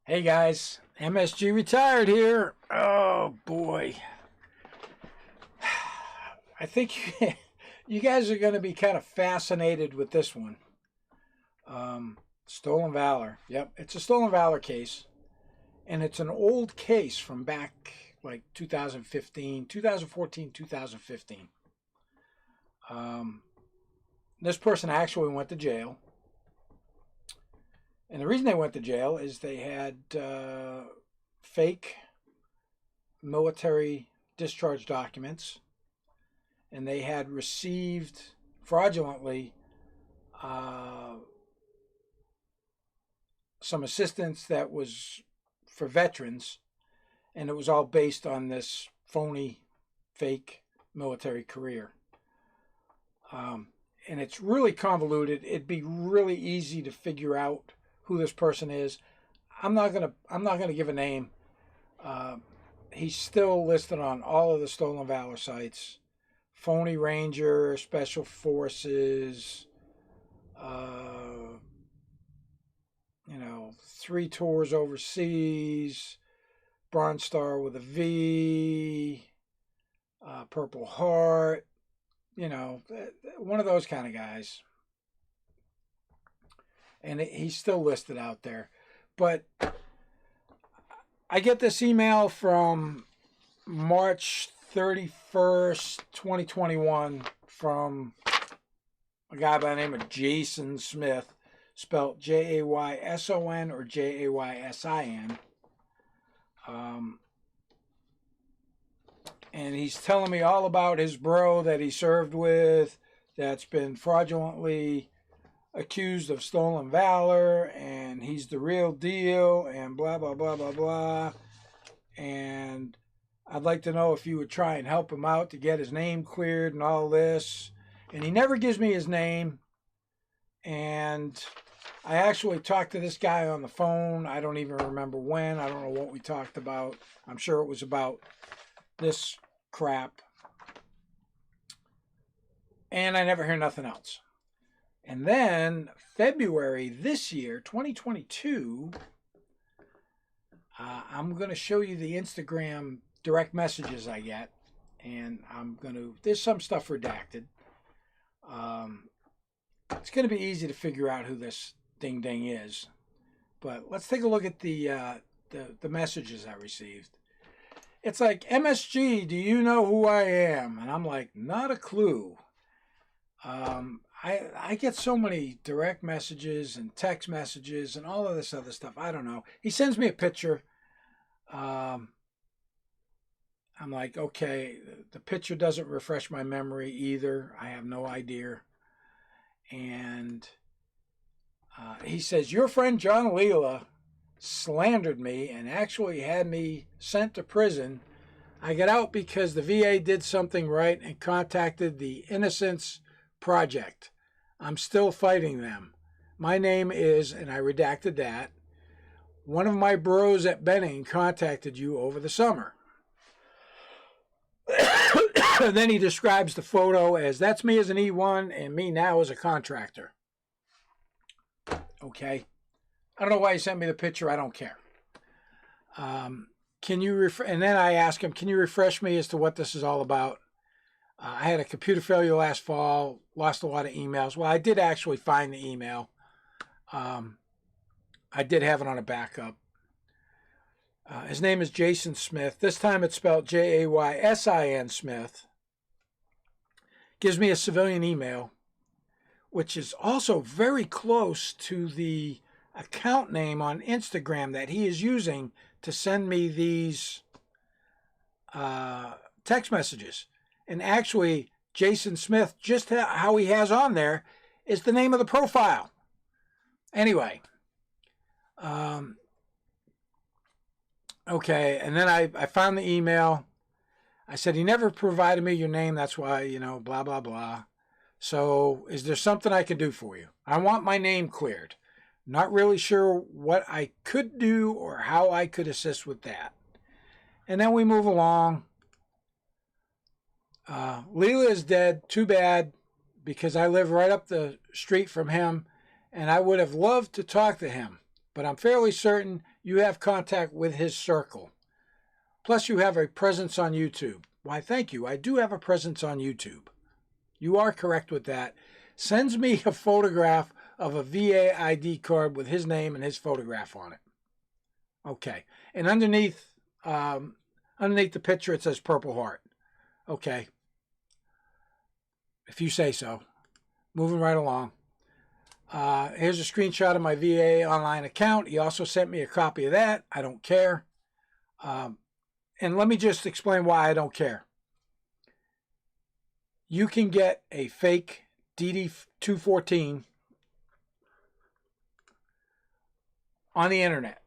Hey guys, MSG retired here. Oh boy. I think you guys are going to be kind of fascinated with this one. Stolen Valor. Yep, it's a Stolen Valor case. And it's an old case from back like 2015, 2014, 2015. This person actually went to jail. And the reason they went to jail is they had fake military discharge documents, and they had received fraudulently some assistance that was for veterans, and it was all based on this phony, fake military career. And it's really convoluted. It'd be really easy to figure out who this person is. I'm not gonna give a name. He's still listed on all of the Stolen Valor sites. Phony Ranger, Special Forces, 3 tours overseas, Bronze Star with a V, Purple Heart, one of those kind of guys. And he's still listed out there. But I get this email from March 31st, 2021 from a guy by the name of Jason Smith, spelled Jayson or Jaysin. And he's telling me all about his bro that he served with that's been fraudulently accused of stolen valor, and he's the real deal, and blah, blah, blah, blah, blah. And I'd like to know if you would try and help him out to get his name cleared and all this. And he never gives me his name. And I actually talked to this guy on the phone. I don't even remember when. I don't know what we talked about. I'm sure it was about this crap. And I never hear nothing else. And then February this year, 2022, I'm going to show you the Instagram direct messages I get. And there's some stuff redacted. It's going to be easy to figure out who this ding ding is. But let's take a look at the messages I received. It's like, MSG, do you know who I am? And I'm like, not a clue. I get so many direct messages and text messages and all of this other stuff. I don't know. He sends me a picture. I'm like, okay, the picture doesn't refresh my memory either. I have no idea. And he says, your friend John Leela slandered me and actually had me sent to prison. I got out because the VA did something right and contacted the Innocence Project. I'm still fighting them. My name is, and I redacted that, one of my bros at Benning contacted you over the summer. And then he describes the photo as, that's me as an E1 and me now as a contractor. Okay. I don't know why he sent me the picture. I don't care. Can you and then I ask him, can you refresh me as to what this is all about? I had a computer failure last fall, lost a lot of emails. Well, I did actually find the email. I did have it on a backup. His name is Jason Smith. This time it's spelled Jaysin Smith. Gives me a civilian email, which is also very close to the account name on Instagram that he is using to send me these text messages. And actually, Jason Smith, just how he has on there, is the name of the profile. Anyway. Okay, and then I found the email. I said, he never provided me your name. That's why, blah, blah, blah. So is there something I can do for you? I want my name cleared. Not really sure what I could do or how I could assist with that. And then we move along. Leela is dead. Too bad, because I live right up the street from him, and I would have loved to talk to him. but I'm fairly certain you have contact with his circle. Plus, you have a presence on YouTube. Why, thank you. I do have a presence on YouTube. You are correct with that. Sends me a photograph of a VA ID card with his name and his photograph on it. Okay. And underneath the picture, it says Purple Heart. Okay. If you say so. Moving right along. Here's a screenshot of my VA online account. He also sent me a copy of that. I don't care. And let me just explain why I don't care. You can get a fake DD-214 on the internet.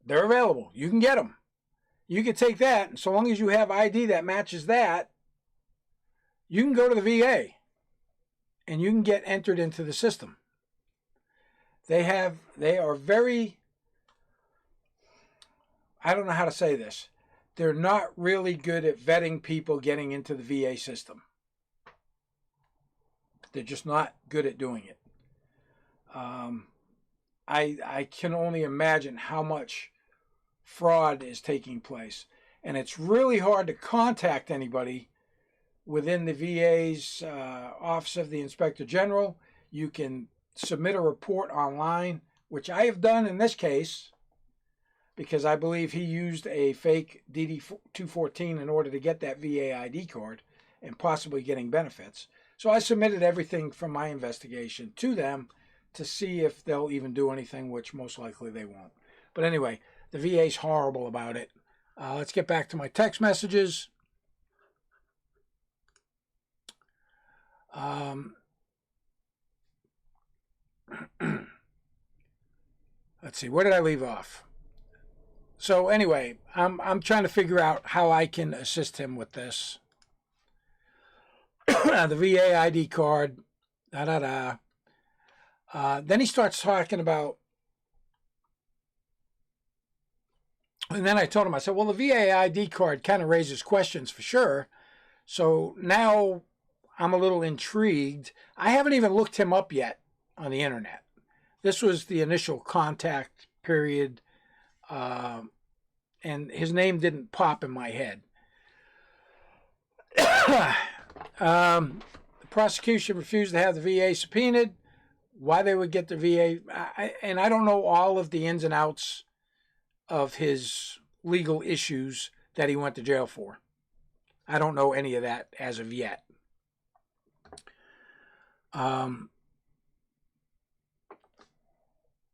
They're available. You can get them. You can take that, and so long as you have ID that matches that, you can go to the VA and you can get entered into the system. They are very, I don't know how to say this. They're not really good at vetting people getting into the VA system. They're just not good at doing it. I can only imagine how much fraud is taking place. And it's really hard to contact anybody within the VA's Office of the Inspector General. You can submit a report online, which I have done in this case, because I believe he used a fake DD-214 in order to get that VA ID card and possibly getting benefits. So I submitted everything from my investigation to them to see if they'll even do anything, which most likely they won't. But anyway, the VA's horrible about it. Let's get back to my text messages. Let's see, where did I leave off? So anyway, I'm trying to figure out how I can assist him with this. The VA ID card, Then he starts talking about, and then I told him, I said, well, the VA ID card kind of raises questions for sure. So now I'm a little intrigued. I haven't even looked him up yet on the internet. This was the initial contact period, and his name didn't pop in my head. The prosecution refused to have the VA subpoenaed. Why they would get the VA, and I don't know all of the ins and outs of his legal issues that he went to jail for. I don't know any of that as of yet.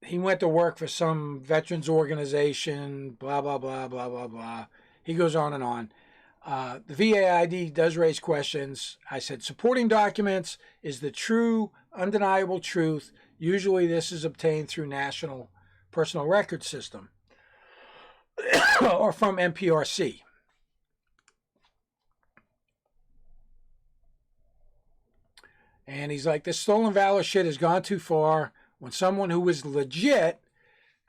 He went to work for some veterans organization, blah, blah, blah, blah, blah, blah. He goes on and on. The VA ID does raise questions. I said, supporting documents is the true, undeniable truth. Usually this is obtained through National Personal Record System or from NPRC. And he's like, this stolen valor shit has gone too far. When someone who is legit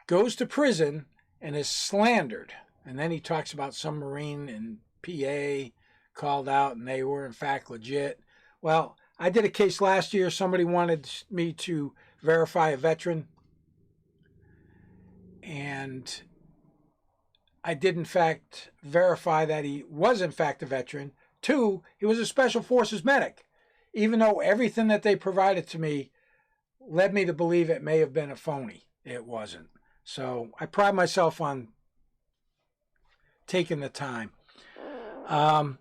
goes to prison and is slandered, and then he talks about some Marine in PA called out and they were in fact legit. Well, I did a case last year. Somebody wanted me to verify a veteran, and I did in fact verify that he was in fact a veteran. 2, he was a Special Forces medic, even though everything that they provided to me led me to believe it may have been a phony. It wasn't. So I pride myself on taking the time. The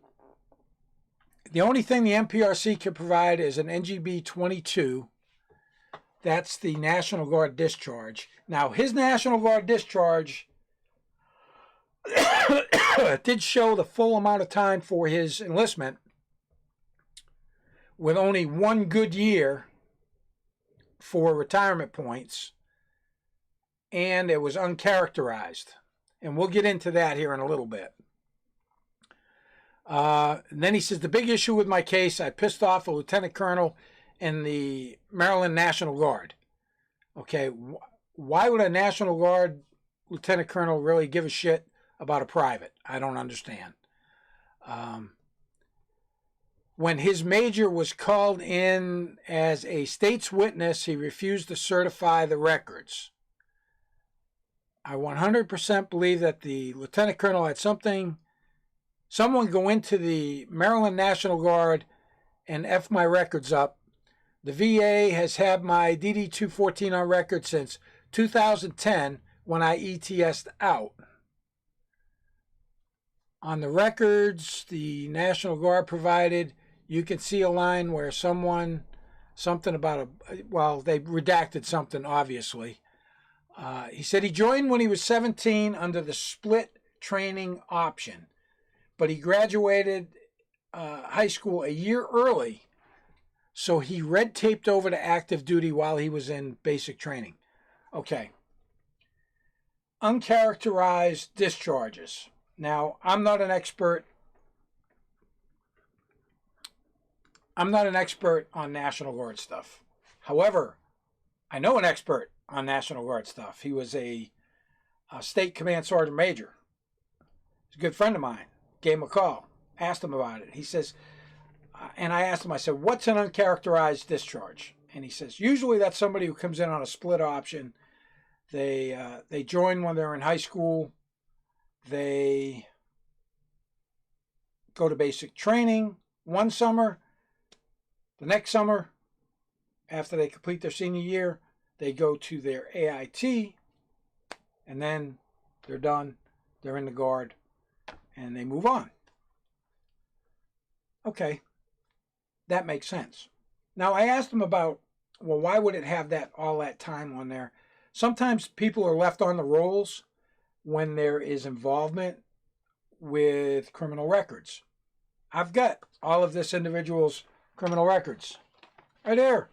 only thing the NPRC can provide is an NGB 22. That's the National Guard discharge. Now, his National Guard discharge did show the full amount of time for his enlistment with only 1 good year for retirement points, and it was uncharacterized. And we'll get into that here in a little bit. And then he says, the big issue with my case, I pissed off a lieutenant colonel in the Maryland National Guard. Okay, why would a National Guard lieutenant colonel really give a shit about a private? I don't understand. When his major was called in as a state's witness, he refused to certify the records. I 100% believe that the lieutenant colonel had someone go into the Maryland National Guard and F my records up. The VA has had my DD-214 on record since 2010 when I ETS'd out. On the records the National Guard provided, you can see a line where something about they redacted something, obviously. He said he joined when he was 17 under the split training option, but he graduated high school a year early, so he red taped over to active duty while he was in basic training. Okay. Uncharacterized discharges. Now, I'm not an expert on National Guard stuff. However, I know an expert on National Guard stuff. He was a state command sergeant major. He's a good friend of mine. Gave him a call. Asked him about it. He says, and I asked him, I said, what's an uncharacterized discharge? And he says, usually that's somebody who comes in on a split option. They join when they're in high school. They go to basic training one summer. The next summer, after they complete their senior year, they go to their AIT, and then they're done. They're in the Guard, and they move on. Okay, that makes sense. Now, I asked him about, well, why would it have all that time on there? Sometimes people are left on the rolls when there is involvement with criminal records. I've got all of this individual's criminal records right there,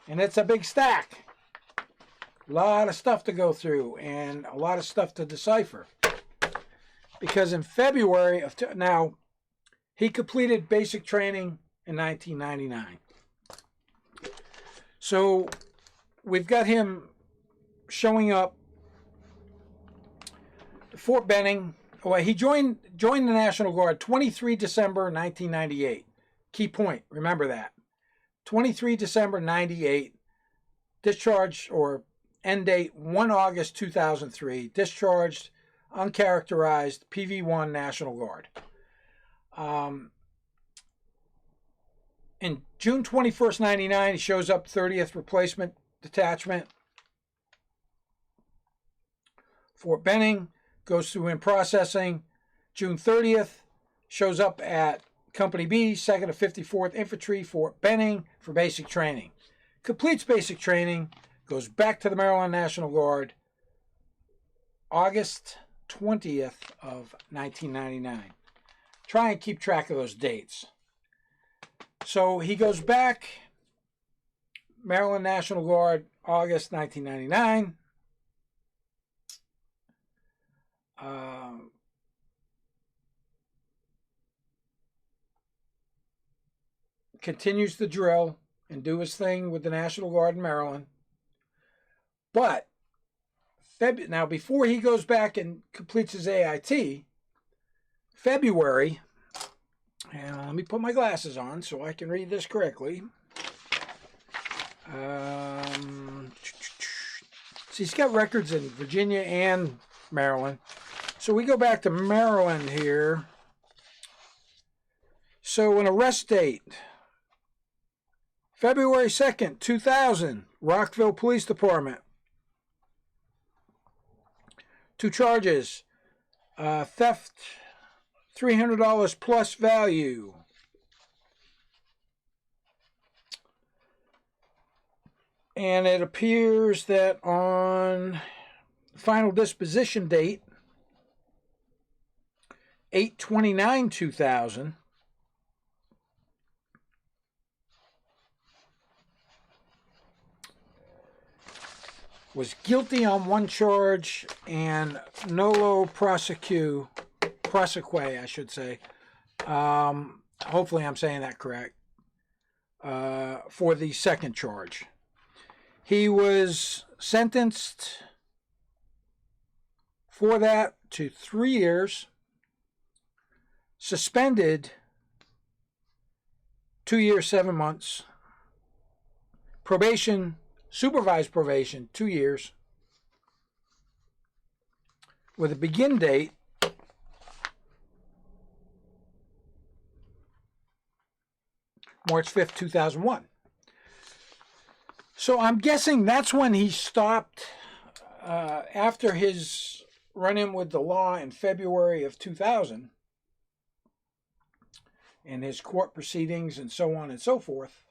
and it's a big stack. A lot of stuff to go through and a lot of stuff to decipher. Because in February of now, he completed basic training in 1999. So we've got him showing up Fort Benning. Well, he joined the National Guard 23 December 1998. Key point, remember that. 23 December 98. Discharge or end date 1 August 2003. Discharged, uncharacterized, PV1 National Guard. In June 21st, 99, he shows up 30th Replacement Detachment. Fort Benning, goes through in processing. June 30th, shows up at Company B, 2nd of 54th Infantry, Fort Benning, for basic training. Completes basic training, goes back to the Maryland National Guard, August 20th of 1999. Try and keep track of those dates. So he goes back, Maryland National Guard, August 1999. Continues the drill and do his thing with the National Guard in Maryland. But now, before he goes back and completes his AIT, February, and let me put my glasses on so I can read this correctly. So he's got records in Virginia and Maryland. So we go back to Maryland here. So an arrest date, February 2nd, 2000, Rockville Police Department. 2 charges, theft, $300 plus value. And it appears that on final disposition date, 8/29/2000, was guilty on 1 charge and nolo prosequi, I should say. Hopefully I'm saying that correct. For the 2nd charge. He was sentenced for that to 3 years, suspended 2 years, 7 months, probation, supervised probation, 2 years, with a begin date March 5th, 2001. So I'm guessing that's when he stopped after his run-in with the law in February of 2000 and his court proceedings and so on and so forth.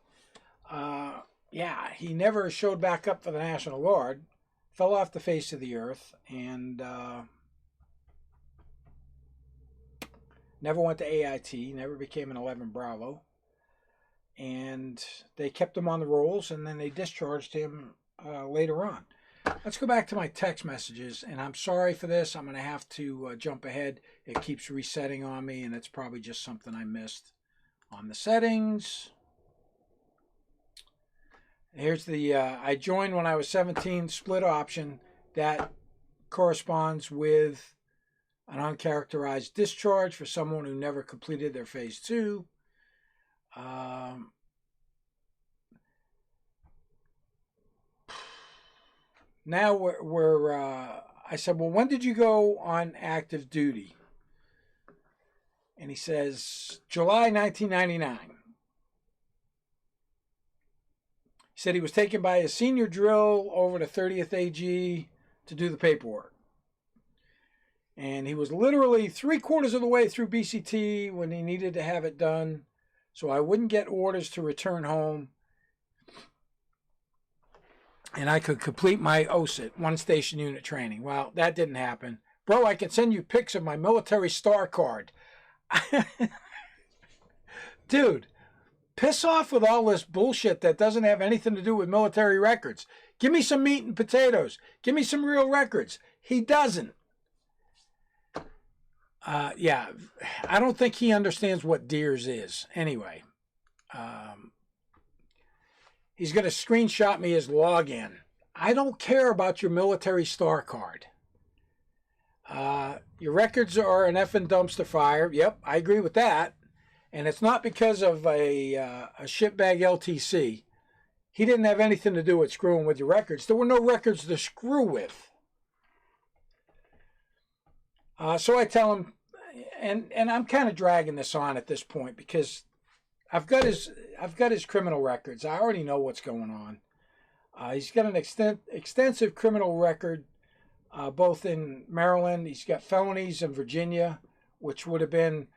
Yeah, he never showed back up for the National Guard, fell off the face of the earth, and never went to AIT, never became an 11 Bravo. And they kept him on the rolls, and then they discharged him later on. Let's go back to my text messages, and I'm sorry for this. I'm going to have to jump ahead. It keeps resetting on me, and it's probably just something I missed on the settings. Here's the, I joined when I was 17, split option. That corresponds with an uncharacterized discharge for someone who never completed their phase 2. Now I said, well, when did you go on active duty? And he says, July 1999. He said he was taken by his senior drill over to 30th AG to do the paperwork. And he was literally 3/4 of the way through BCT when he needed to have it done, so I wouldn't get orders to return home. And I could complete my OSIT, one station unit training. Well, that didn't happen. Bro, I can send you pics of my military star card. Dude, piss off with all this bullshit that doesn't have anything to do with military records. Give me some meat and potatoes. Give me some real records. He doesn't. Yeah, I don't think he understands what DEERS is. Anyway, he's going to screenshot me his login. I don't care about your military star card. Your records are an effing dumpster fire. Yep, I agree with that. And it's not because of a shitbag LTC. He didn't have anything to do with screwing with your records. There were no records to screw with. So I tell him, and I'm kind of dragging this on at this point because I've got his criminal records. I already know what's going on. He's got an extensive criminal record, both in Maryland. He's got felonies in Virginia, which would have been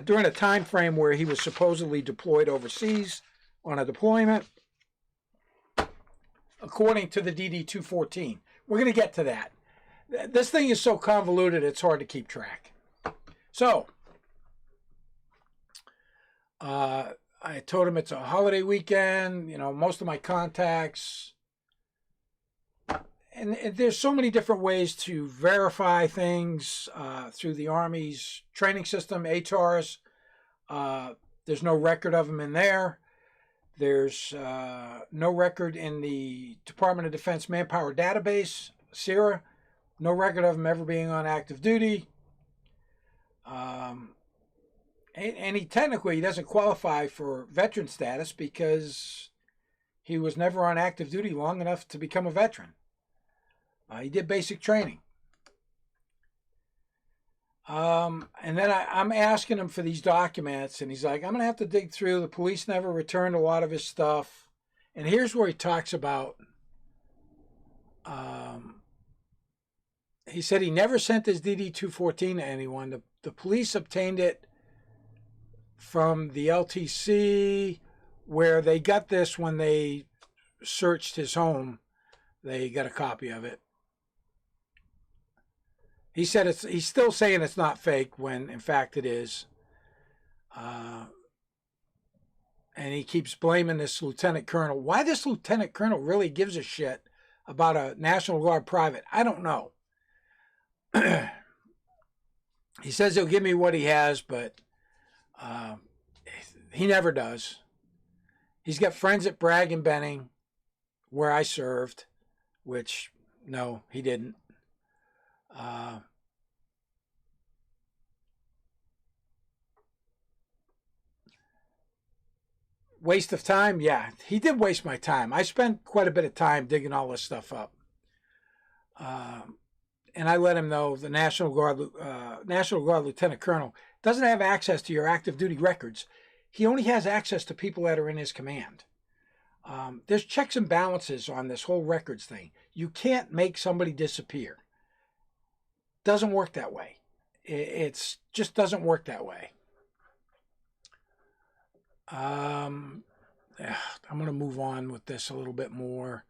during a time frame where he was supposedly deployed overseas on a deployment, according to the DD-214. We're going to get to that. This thing is so convoluted, it's hard to keep track. So, I told him it's a holiday weekend, you know, most of my contacts. And there's so many different ways to verify things through the Army's training system, ATARS. There's no record of them in there. There's no record in the Department of Defense Manpower Database, SERA. No record of him ever being on active duty. And he doesn't qualify for veteran status because he was never on active duty long enough to become a veteran. He did basic training. And then I'm asking him for these documents, and he's like, I'm going to have to dig through. The police never returned a lot of his stuff. And here's where he talks about, he said he never sent his DD-214 to anyone. The police obtained it from the LTC, where they got this when they searched his home. They got a copy of it. He said he's still saying it's not fake when in fact it is. And he keeps blaming this lieutenant colonel. Why this lieutenant colonel really gives a shit about a National Guard private, I don't know. He says he'll give me what he has, but he never does. He's got friends at Bragg and Benning, where I served, which, no, he didn't. Waste of time? Yeah, he did waste my time. I spent quite a bit of time digging all this stuff up. And I let him know the National Guard Lieutenant Colonel doesn't have access to your active duty records. He only has access to people that are in his command. There's checks and balances on this whole records thing. You can't make somebody disappear. Doesn't work that way. It's just doesn't work that way. I'm going to move on with this a little bit more.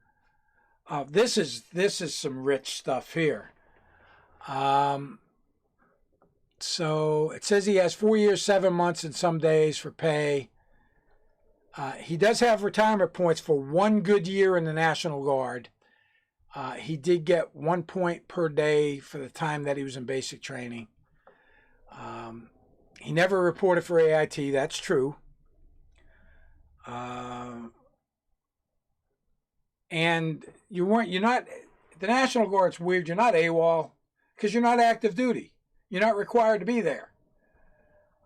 This is some rich stuff here. So it says he has 4 years, 7 months, and some days for pay. He does have retirement points for 1 good year in the National Guard. He did get 1 point per day for the time that he was in basic training. He never reported for AIT. That's true. And you're not, the National Guard's weird. You're not AWOL because you're not active duty. You're not required to be there.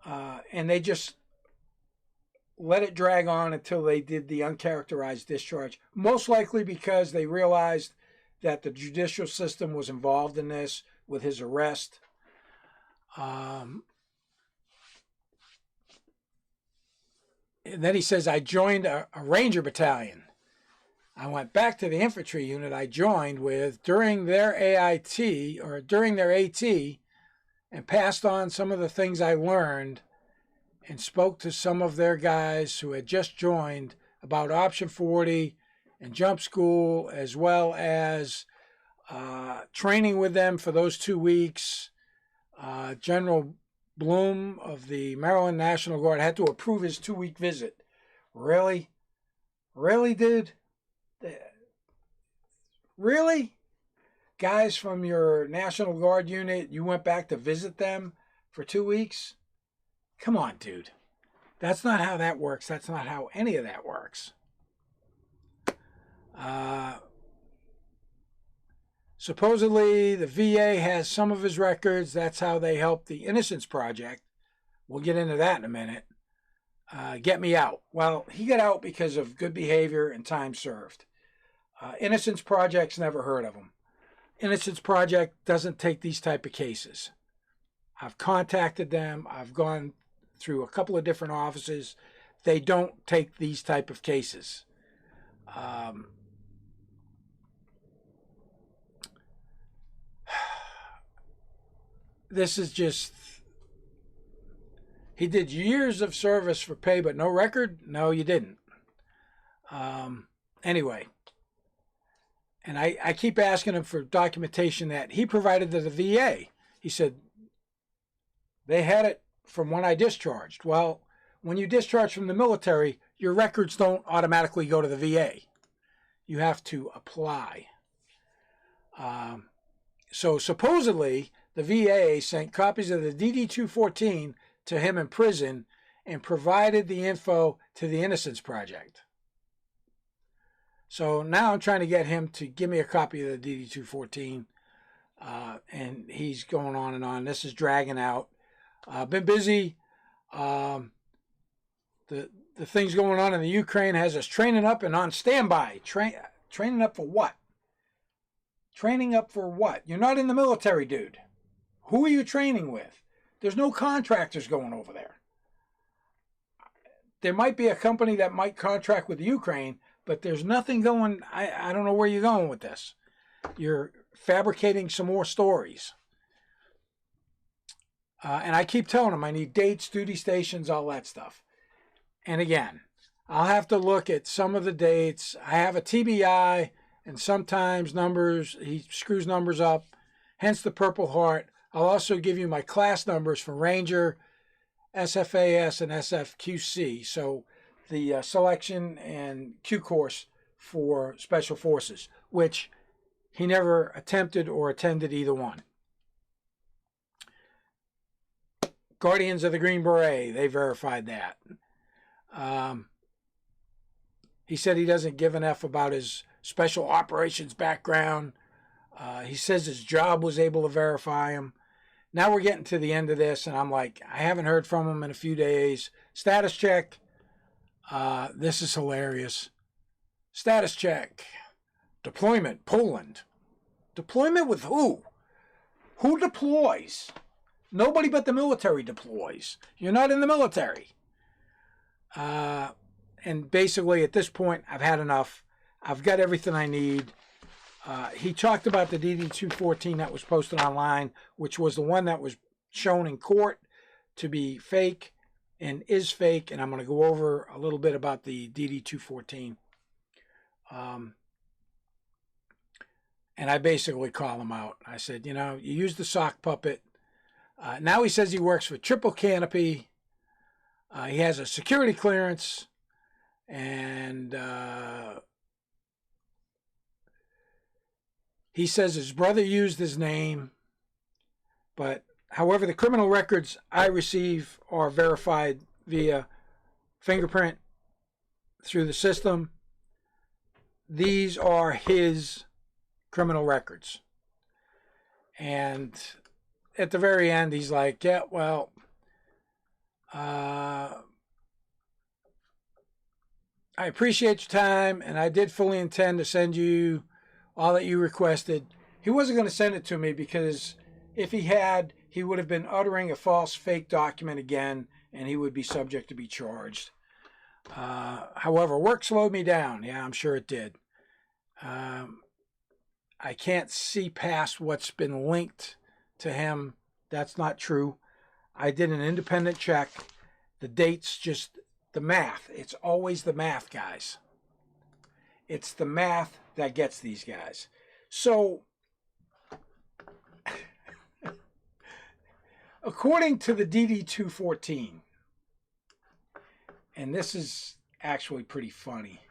And they just let it drag on until they did the uncharacterized discharge, most likely because they realized that the judicial system was involved in this with his arrest. And then he says, I joined a Ranger battalion. I went back to the infantry unit I joined with during their AIT or during their AT and passed on some of the things I learned and spoke to some of their guys who had just joined about Option 40 and jump school, as well as training with them for those 2 weeks. General Bloom of the Maryland National Guard had to approve his 2-week visit. Really? Really, dude? Really? Guys from your National Guard unit, you went back to visit them for 2 weeks? Come on, dude. That's not how that works. That's not how any of that works. Supposedly, the VA has some of his records. That's how they helped the Innocence Project. We'll get into that in a minute. Get me out. Well, he got out because of good behavior and time served. Innocence Project's never heard of him. Innocence Project doesn't take these type of cases. I've contacted them. I've gone through a couple of different offices. They don't take these type of cases. This is just, he did years of service for pay, but no record? No, you didn't. Anyway, and I keep asking him for documentation that he provided to the VA. He said, they had it from when I discharged. Well, when you discharge from the military, your records don't automatically go to the VA. You have to apply. So supposedly, the VA sent copies of the DD-214 to him in prison and provided the info to the Innocence Project. So now I'm trying to get him to give me a copy of the DD-214, and he's going on and on. This is dragging out. Been busy. The things going on in the Ukraine has us training up and on standby. Training up for what? Training up for what? You're not in the military, dude. Who are you training with? There's no contractors going over there. There might be a company that might contract with Ukraine, but there's nothing going. I don't know where you're going with this. You're fabricating some more stories. And I keep telling them I need dates, duty stations, all that stuff. And again, I'll have to look at some of the dates. I have a TBI, and sometimes numbers, he screws numbers up, hence the Purple Heart. I'll also give you my class numbers for Ranger, SFAS, and SFQC. So the selection and Q course for Special Forces, which he never attempted or attended either one. Guardians of the Green Beret, they verified that. He said he doesn't give an F about his special operations background. He says his job was able to verify him. Now we're getting to the end of this, and I'm like, I haven't heard from him in a few days. Status check. This is hilarious. Status check. Deployment, Poland. Deployment with who? Who deploys? Nobody but the military deploys. You're not in the military. And basically, at this point, I've had enough. I've got everything I need. He talked about the DD-214 that was posted online, which was the one that was shown in court to be fake and is fake. And I'm going to go over a little bit about the DD-214. And I basically call him out. I said, you know, you used the sock puppet. Now he says he works for Triple Canopy. He has a security clearance. And he says his brother used his name. But, however, the criminal records I receive are verified via fingerprint through the system. These are his criminal records. And at the very end, he's like, yeah, well, I appreciate your time, and I did fully intend to send you all that you requested. He wasn't going to send it to me because if he had, he would have been uttering a false fake document again, and he would be subject to be charged. However, work slowed me down. Yeah, I'm sure it did. I can't see past what's been linked to him. That's not true. I did an independent check. The dates, just the math. It's always the math, guys. It's the math that gets these guys. So, according to the DD-214, and this is actually pretty funny.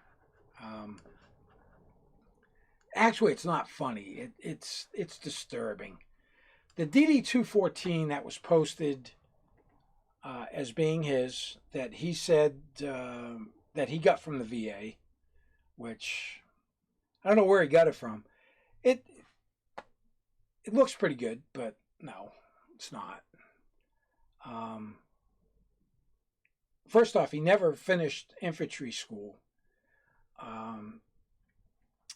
Actually, it's not funny. It's disturbing. The DD-214 that was posted as being his, that he said that he got from the VA, which I don't know where he got it from. It looks pretty good, but no, it's not. First off, he never finished infantry school.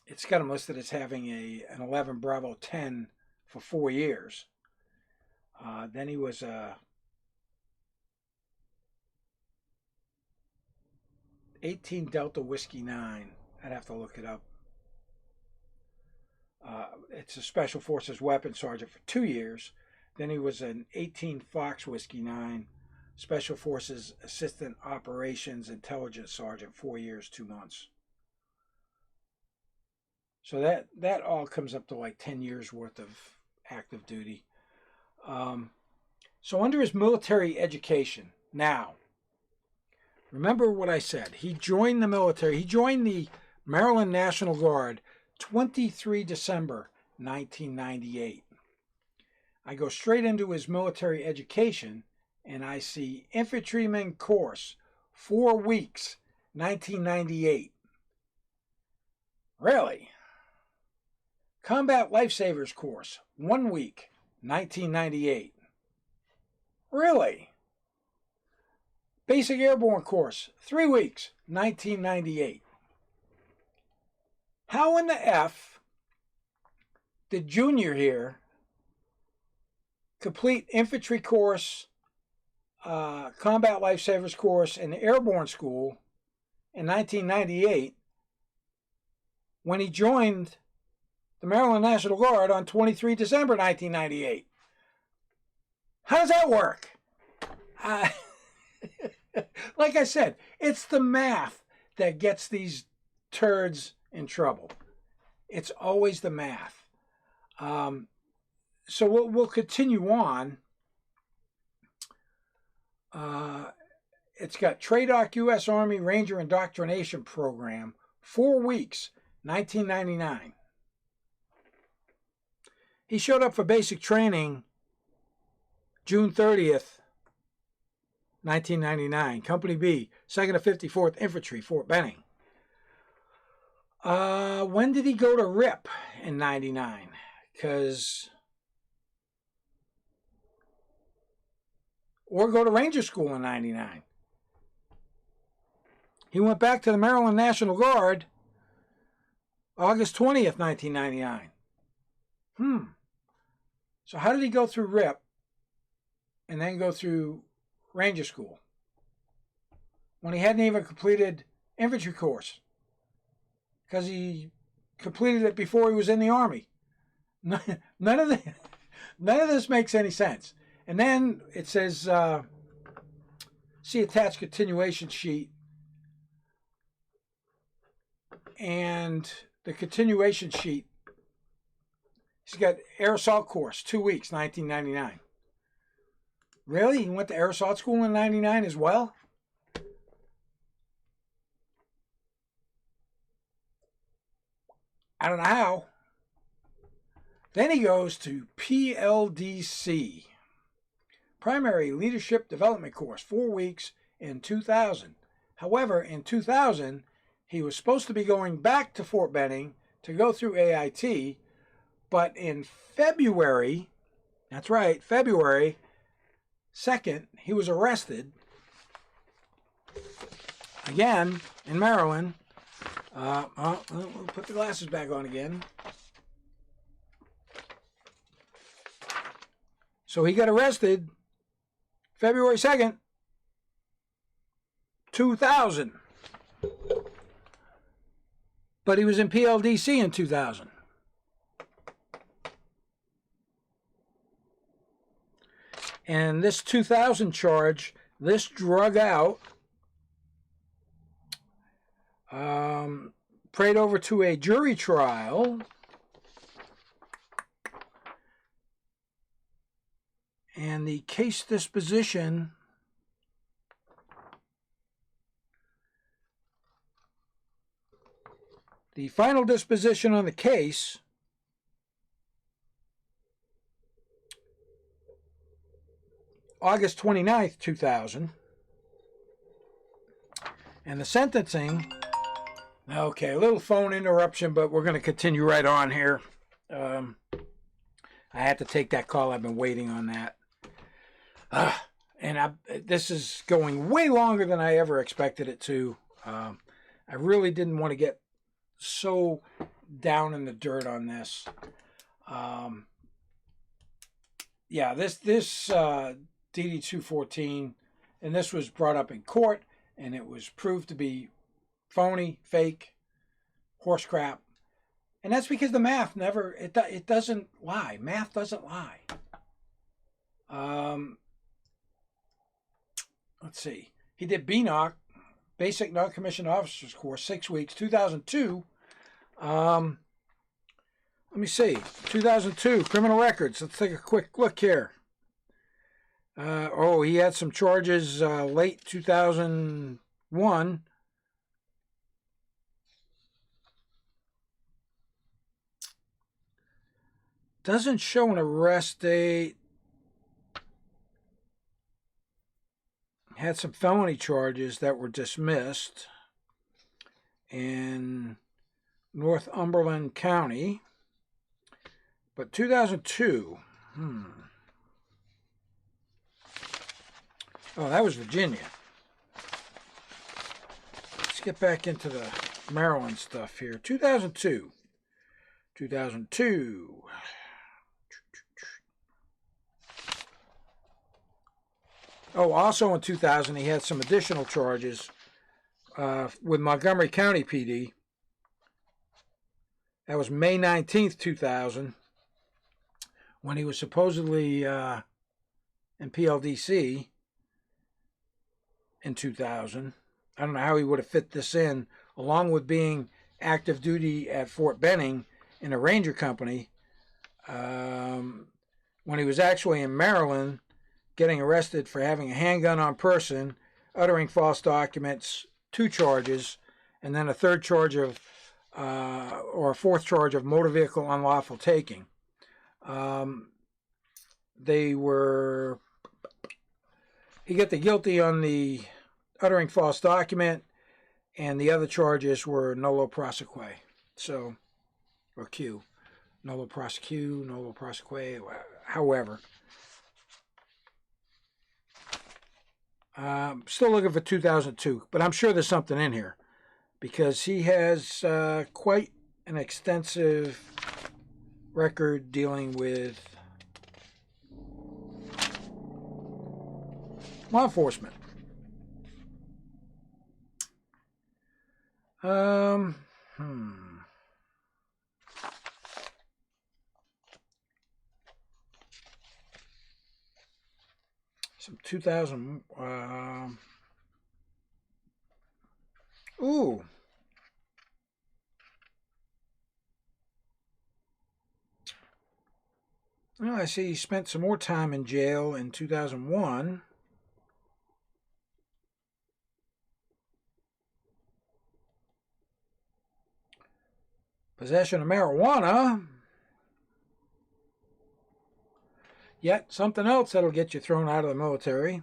It's got him listed as having an 11 Bravo 10 for 4 years. Then he was a 18 Delta Whiskey 9. I'd have to look it up. It's a Special Forces Weapons Sergeant for 2 years. Then he was an 18 Fox Whiskey 9, Special Forces Assistant Operations Intelligence Sergeant, 4 years, 2 months. So that all comes up to like 10 years worth of active duty. So under his military education, now, remember what I said. He joined the military. He joined the Maryland National Guard 23 December 1998. I go straight into his military education, and I see Infantryman Course, 4 weeks, 1998. Really? Combat Lifesavers Course, 1 week, 1998. Really? Basic Airborne Course, 3 weeks, 1998. How in the F did Junior here complete infantry course, combat lifesavers course, and airborne school in 1998 when he joined the Maryland National Guard on 23 December 1998? How does that work? Like I said, it's the math that gets these turds in trouble. It's always the math. So we'll continue on. It's got TRADOC U.S. Army Ranger Indoctrination Program, 4 weeks, 1999. He showed up for basic training June 30th, 1999. Company B, 2nd to 54th Infantry, Fort Benning. When did he go to RIP in 99? Because... or go to Ranger School in 99. He went back to the Maryland National Guard August 20th, 1999. So how did he go through RIP and then go through Ranger School when he hadn't even completed infantry course? Because he completed it before he was in the Army. None of this makes any sense. And then it says, see attached continuation sheet. And the continuation sheet, he's got air assault course, 2 weeks, 1999. Really? He went to air assault school in 99 as well? I don't know how. Then he goes to PLDC, Primary Leadership Development Course, 4 weeks in 2000. However, in 2000, he was supposed to be going back to Fort Benning to go through AIT, but in February, that's right, February 2nd, he was arrested again in Maryland. We'll put the glasses back on again. So he got arrested February 2nd, 2000. But he was in PLDC in 2000. And this 2000 charge, this drug out, prayed over to a jury trial. And the case disposition the final disposition on the case August 29th, 2000. And the sentencing, okay, a little phone interruption, but we're going to continue right on here. I had to take that call. I've been waiting on that. This is going way longer than I ever expected it to. I really didn't want to get so down in the dirt on this. Yeah, this DD-214, and this was brought up in court, and it was proved to be phony, fake, horse crap. And that's because the math never, it doesn't lie. Math doesn't lie. Let's see. He did BNOC, Basic Non-Commissioned Officers Course, 6 weeks, 2002. Let me see. 2002, criminal records. Let's take a quick look here. He had some charges late 2001. Doesn't show an arrest date. Had some felony charges that were dismissed in Northumberland County. But 2002, Oh, that was Virginia. Let's get back into the Maryland stuff here. 2002. 2002. Oh, also in 2000, he had some additional charges with Montgomery County PD. That was May 19th, 2000, when he was supposedly in PLDC in 2000. I don't know how he would have fit this in, along with being active duty at Fort Benning in a Ranger company, when he was actually in Maryland, getting arrested for having a handgun on person, uttering false documents, 2 charges, and then a third charge of, or a fourth charge of motor vehicle unlawful taking. He got the guilty on the uttering false document, and the other charges were nolo prosequi. So, or Q. Nolo prosequi, nolo prosequi, however. Still looking for 2002, but I'm sure there's something in here because he has quite an extensive record dealing with law enforcement. Some 2000. Ooh. Well, I see he spent some more time in jail in 2001. Possession of marijuana. Yet something else that'll get you thrown out of the military.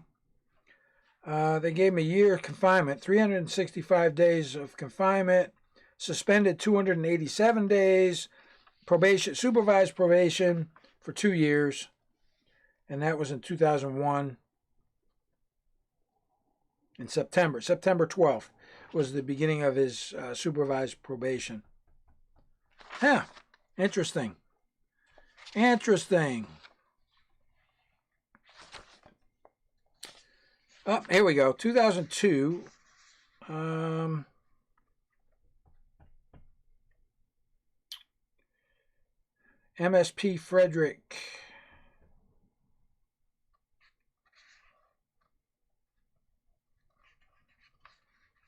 They gave him a year confinement, 365 days of confinement, suspended 287 days, probation, supervised probation for 2 years, and that was in 2001. In September 12th was the beginning of his supervised probation. Huh, interesting. Oh, here we go. 2002. MSP Frederick.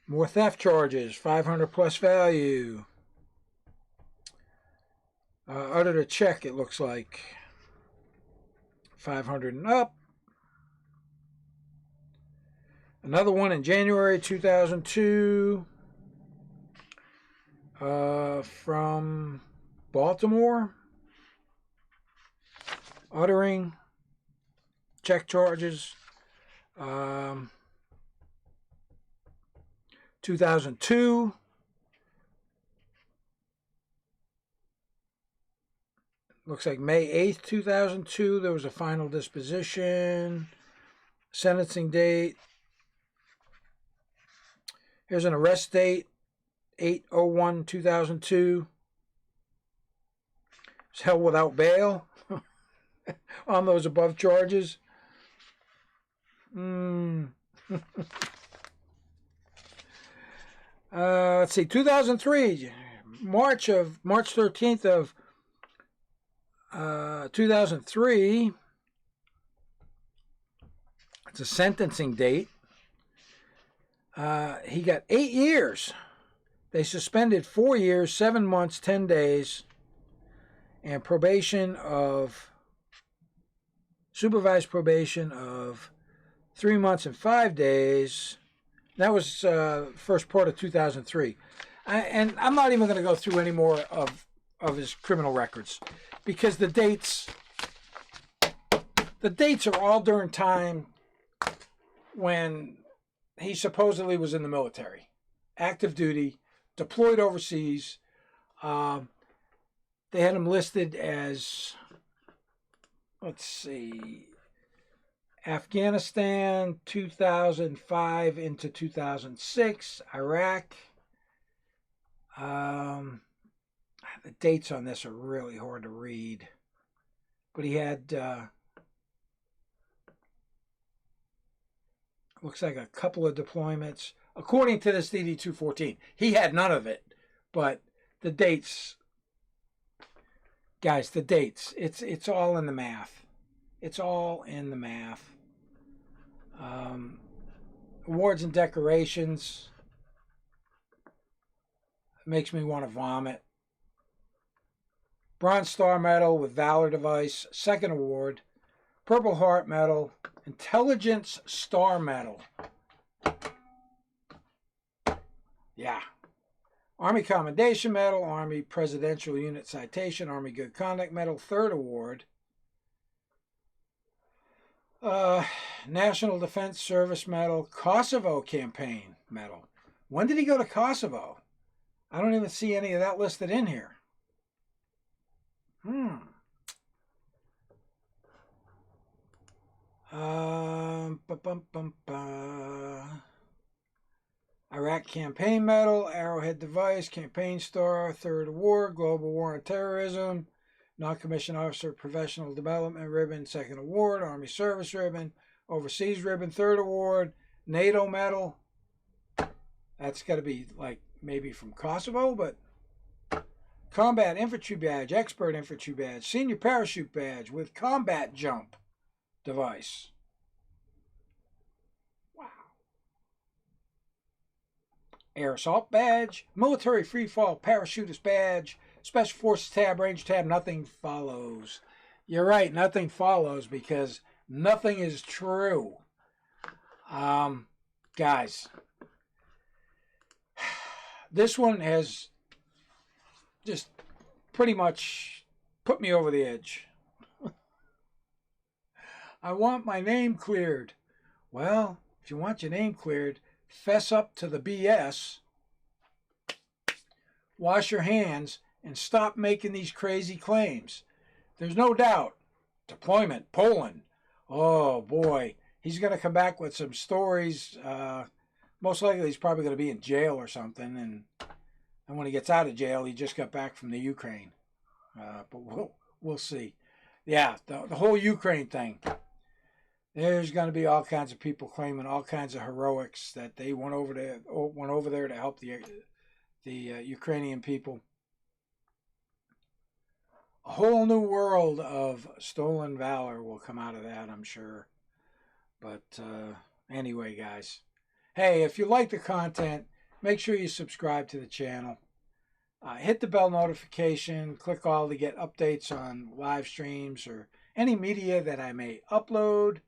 More theft charges, 500 plus value. Uttered a check, it looks like. 500 and up. Another one in January 2002 from Baltimore. Uttering check charges. 2002. Looks like May 8th, 2002, there was a final disposition. Sentencing date. Here's an arrest date, 8/01/2002. It's held without bail on those above charges. Let's see, 2003, March 13th of 2003. It's a sentencing date. He got 8 years. They suspended 4 years, 7 months, 10 days, and supervised probation of 3 months and 5 days. That was first part of 2003. And I'm not even going to go through any more of his criminal records because the dates are all during time when he supposedly was in the military, active duty, deployed overseas. They had him listed as, let's see, Afghanistan 2005 into 2006, Iraq. The dates on this are really hard to read, but he had looks like a couple of deployments according to this DD-214. He had none of it, but the dates, guys, the dates, it's all in the math. It's all in the math. Awards and decorations. It makes me want to vomit. Bronze Star Medal with Valor device, second award. Purple Heart Medal, Intelligence Star Medal. Yeah. Army Commendation Medal, Army Presidential Unit Citation, Army Good Conduct Medal, third award. National Defense Service Medal, Kosovo Campaign Medal. When did he go to Kosovo? I don't even see any of that listed in here. Iraq Campaign Medal, Arrowhead Device, Campaign Star, third award, Global War on Terrorism, non-commissioned officer professional development ribbon, second award, Army service ribbon, overseas ribbon, third award, NATO medal. That's got to be like maybe from Kosovo, but combat infantry badge, expert infantry badge, senior parachute badge with combat jump device. Wow. Air assault badge, military free fall parachutist badge, special forces tab, range tab. Nothing follows. You're right, nothing follows because nothing is true. Guys, this one has just pretty much put me over the edge. I want my name cleared. Well, if you want your name cleared, fess up to the BS, wash your hands, and stop making these crazy claims. There's no doubt. Deployment, Poland. Oh boy, he's going to come back with some stories. Most likely he's probably going to be in jail or something, and when he gets out of jail, he just got back from the Ukraine. But we'll see. Yeah, the whole Ukraine thing. There's going to be all kinds of people claiming all kinds of heroics that they went over there to help the Ukrainian people. A whole new world of stolen valor will come out of that, I'm sure. But anyway, guys. Hey, if you like the content, make sure you subscribe to the channel. Hit the bell notification. Click all to get updates on live streams or any media that I may upload.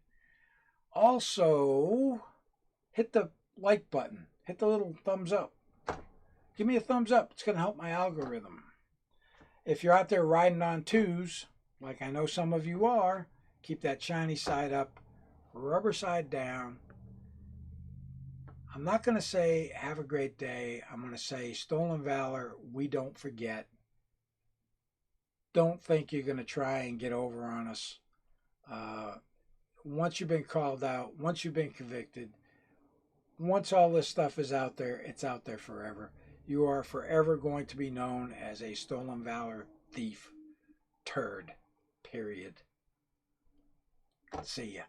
Also, hit the like button. Hit the little thumbs up. Give me a thumbs up. It's going to help my algorithm. If you're out there riding on twos, like I know some of you are, keep that shiny side up, rubber side down. I'm not going to say have a great day. I'm going to say stolen valor, we don't forget. Don't think you're going to try and get over on us. Once you've been called out, once you've been convicted, once all this stuff is out there, it's out there forever. You are forever going to be known as a stolen valor thief. Turd. Period. See ya.